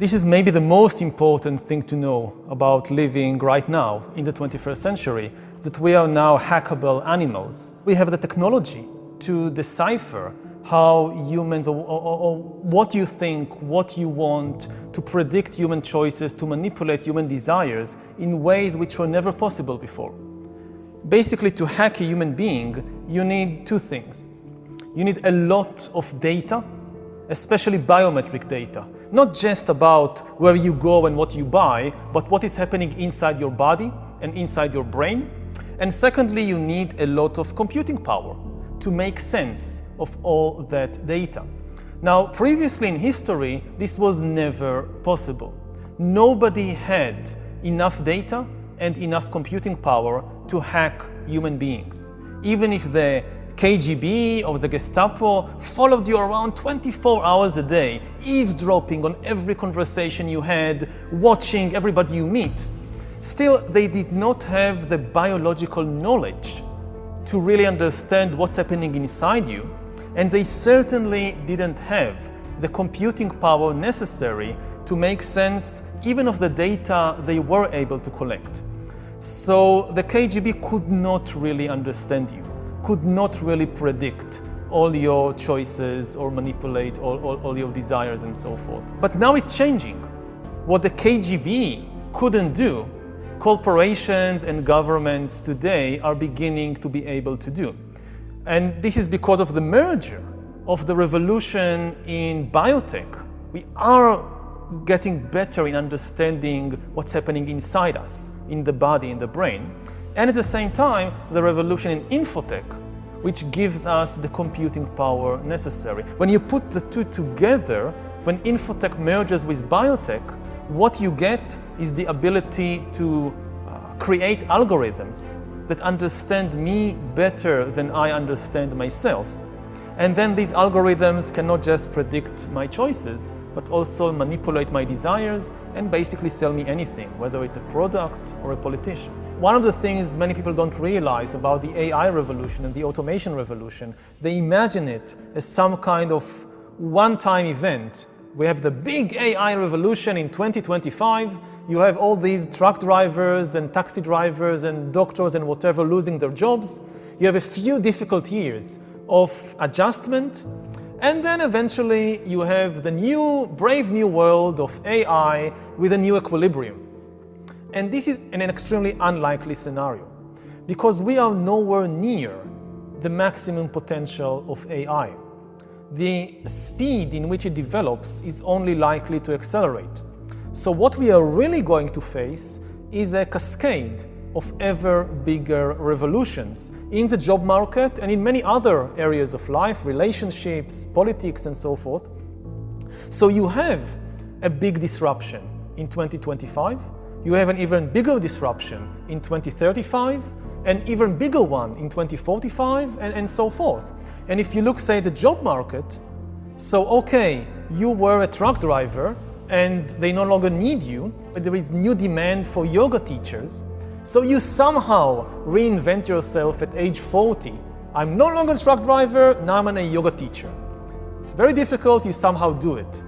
This is maybe the most important thing to know about living right now in the 21st century, that we are now hackable animals. We have the technology to decipher how humans, or what you think, what you want, to predict human choices, to manipulate human desires in ways which were never possible before. Basically, to hack a human being, you need two things. You need a lot of data, especially biometric data. Not just about where you go and what you buy, but what is happening inside your body and inside your brain. And secondly, you need a lot of computing power to make sense of all that data. Now, previously in history, this was never possible. Nobody had enough data and enough computing power to hack human beings. Even if the KGB or the Gestapo followed you around 24 hours a day, eavesdropping on every conversation you had, watching everybody you meet. Still, they did not have the biological knowledge to really understand what's happening inside you, and they certainly didn't have the computing power necessary to make sense even of the data they were able to collect. So the KGB could not really understand you, could not really predict all your choices or manipulate all your desires and so forth. But now it's changing. What the KGB couldn't do, corporations and governments today are beginning to be able to do. And this is because of the merger of the revolution in biotech. We are getting better in understanding what's happening inside us, in the body, in the brain. And at the same time, the revolution in infotech, which gives us the computing power necessary. When you put the two together, when infotech merges with biotech, what you get is the ability to create algorithms that understand me better than I understand myself. And then these algorithms can not just predict my choices, but also manipulate my desires and basically sell me anything, whether it's a product or a politician. One of the things many people don't realize about the AI revolution and the automation revolution, they imagine it as some kind of one-time event. We have the big AI revolution in 2025. You have all these truck drivers and taxi drivers and doctors and whatever losing their jobs. You have a few difficult years of adjustment, and then eventually you have the new, brave new world of AI with a new equilibrium. And this is an extremely unlikely scenario, because we are nowhere near the maximum potential of AI. The speed in which it develops is only likely to accelerate. So what we are really going to face is a cascade of ever bigger revolutions in the job market and in many other areas of life, relationships, politics, and so forth. So you have a big disruption in 2025, you have an even bigger disruption in 2035, an even bigger one in 2045, and so forth. And if you look, say, at the job market, so okay, you were a truck driver and they no longer need you, but there is new demand for yoga teachers. So you somehow reinvent yourself at age 40. I'm no longer a truck driver, now I'm a yoga teacher. It's very difficult, you somehow do it.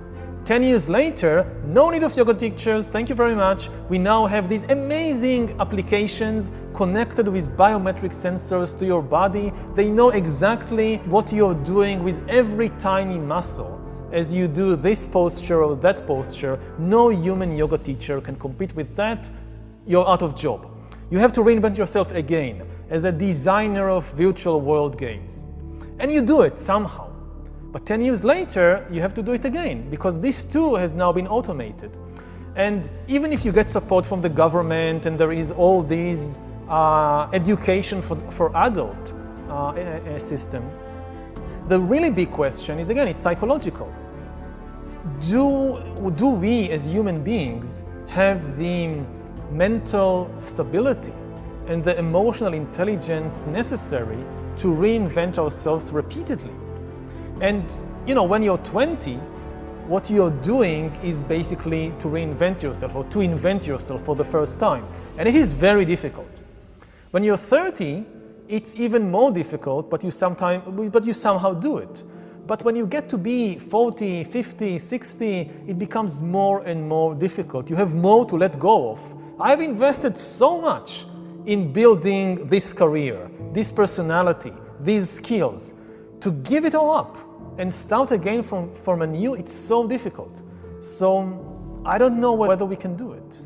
10 years later, no need of yoga teachers, thank you very much. We now have these amazing applications connected with biometric sensors to your body. They know exactly what you're doing with every tiny muscle. As you do this posture or that posture, no human yoga teacher can compete with that. You're out of job. You have to reinvent yourself again as a designer of virtual world games. And you do it somehow. But 10 years later, you have to do it again, because this too has now been automated. And even if you get support from the government and there is all these education for adult system, the really big question is, again, it's psychological. Do we as human beings have the mental stability and the emotional intelligence necessary to reinvent ourselves repeatedly? And you know, when you're 20, what you're doing is basically to reinvent yourself or to invent yourself for the first time. And it is very difficult. When you're 30, it's even more difficult, but you somehow do it. But when you get to be 40, 50, 60, it becomes more and more difficult. You have more to let go of. I've invested so much in building this career, this personality, these skills. To give it all up and start again from anew, it's so difficult. So I don't know whether we can do it.